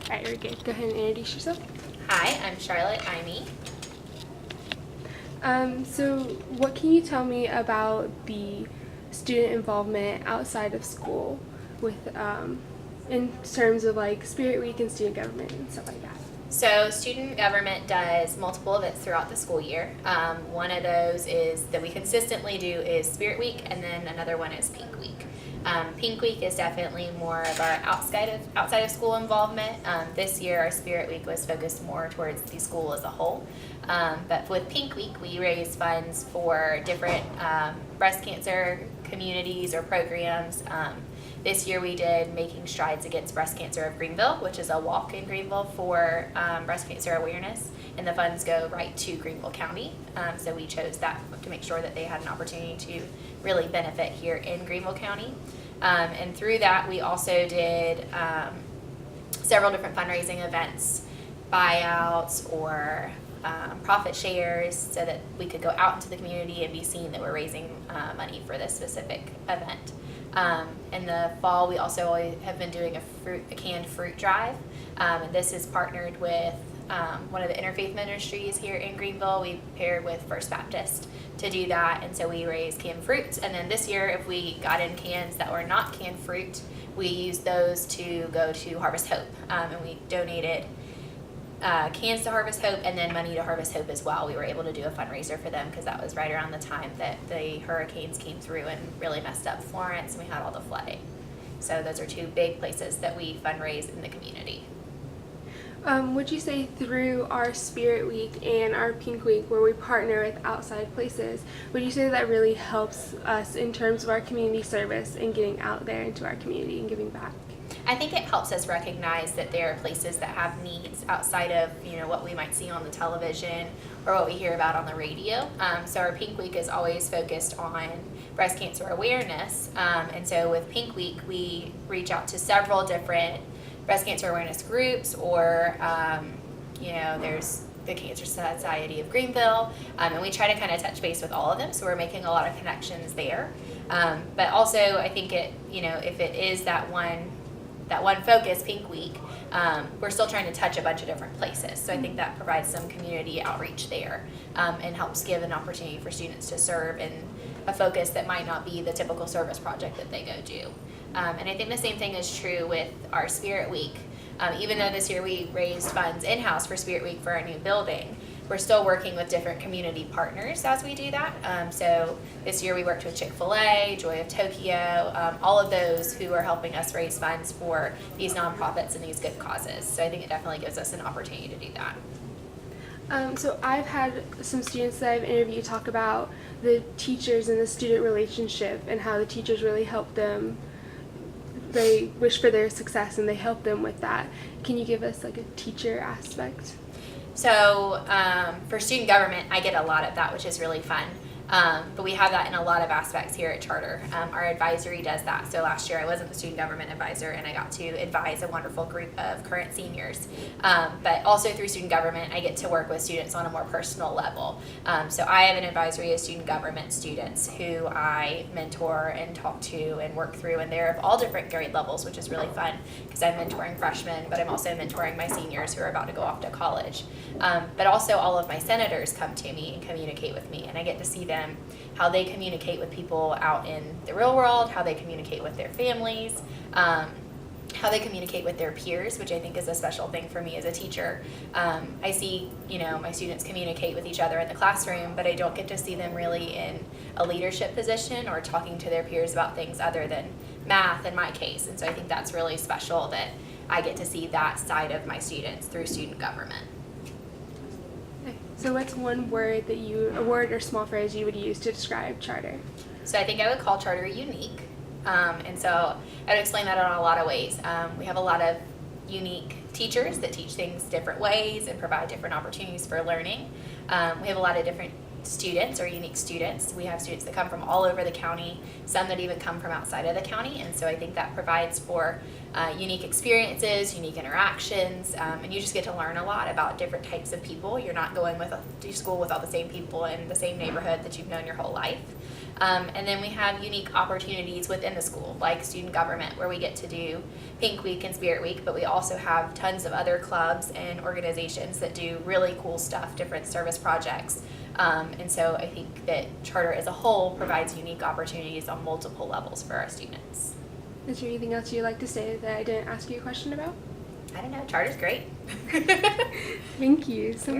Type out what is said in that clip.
All right, we're good. Go ahead and introduce yourself. Hi, I'm Charlotte Imee. So what can you tell me about the student involvement outside of school with, in terms of like Spirit Week and student government and stuff like that? So, student government does multiple events throughout the school year. One of those is that we consistently do is Spirit Week, and then another one is Pink Week. Pink Week is definitely more of our outside of school involvement. This year, our Spirit Week was focused more towards the school as a whole. But with Pink Week, we raise funds for different breast cancer communities or programs. This year we did Making Strides Against Breast Cancer of Greenville, which is a walk in Greenville for breast cancer awareness, and the funds go right to Greenville County. So we chose that to make sure that they had an opportunity to really benefit here in Greenville County. And through that, we also did several different fundraising events, buyouts or profit shares, so that we could go out into the community and be seen that we're raising money for this specific event. In the fall, we also have been doing a canned fruit drive. And this is partnered with one of the interfaith ministries here in Greenville. We paired with First Baptist to do that, and so we raised canned fruits. And then this year, if we got in cans that were not canned fruit, we used those to go to Harvest Hope, and we donated cans to Harvest Hope and then money to Harvest Hope as well. We were able to do a fundraiser for them because that was right around the time that the hurricanes came through and really messed up Florence, and we had all the flooding. So those are two big places that we fundraise in the community. Would you say through our Spirit Week and our Pink Week, where we partner with outside places, would you say that really helps us in terms of our community service and getting out there into our community and giving back? I think it helps us recognize that there are places that have needs outside of what we might see on the television or what we hear about on the radio. So our Pink Week is always focused on breast cancer awareness, and so with Pink Week we reach out to several different breast cancer awareness groups, or there's the Cancer Society of Greenville, and we try to kind of touch base with all of them, so we're making a lot of connections there. But also I think if it is that one focus, Pink Week, we're still trying to touch a bunch of different places. So I think that provides some community outreach there, and helps give an opportunity for students to serve in a focus that might not be the typical service project that they go do. And I think the same thing is true with our Spirit Week. Even though this year we raised funds in-house for Spirit Week for our new building, we're still working with different community partners as we do that. So this year we worked with Chick-fil-A, Joy of Tokyo, all of those who are helping us raise funds for these nonprofits and these good causes. So I think it definitely gives us an opportunity to do that. So I've had some students that I've interviewed talk about the teachers and the student relationship and how the teachers really help them. They wish for their success and they help them with that. Can you give us like a teacher aspect? So for student government, I get a lot of that, which is really fun. But we have that in a lot of aspects here at Charter. Our advisory does that. So last year I wasn't the student government advisor, and I got to advise a wonderful group of current seniors. But also through student government, I get to work with students on a more personal level. So I have an advisory of student government students who I mentor and talk to and work through, and they're of all different grade levels, which is really fun because I'm mentoring freshmen, but I'm also mentoring my seniors who are about to go off to college. But also all of my senators come to me and communicate with me, and I get to see them, how they communicate with people out in the real world, how they communicate with their families, how they communicate with their peers, which I think is a special thing for me as a teacher. I see, my students communicate with each other in the classroom, but I don't get to see them really in a leadership position or talking to their peers about things other than math in my case. And so I think that's really special that I get to see that side of my students through student government. So what's one word a word or small phrase you would use to describe Charter? So I think I would call Charter unique. And so I would explain that in a lot of ways. We have a lot of unique teachers that teach things different ways and provide different opportunities for learning. We have a lot of different students or unique students. We have students that come from all over the county, some that even come from outside of the county, and so I think that provides for unique experiences, unique interactions, and you just get to learn a lot about different types of people. You're not going to school with all the same people in the same neighborhood that you've known your whole life. And then we have unique opportunities within the school, like student government, where we get to do Pink Week and Spirit Week, but we also have tons of other clubs and organizations that do really cool stuff, different service projects. And so I think that charter as a whole provides unique opportunities on multiple levels for our students. Is there anything else you'd like to say that I didn't ask you a question about? I don't know, charter's great. Thank you so much.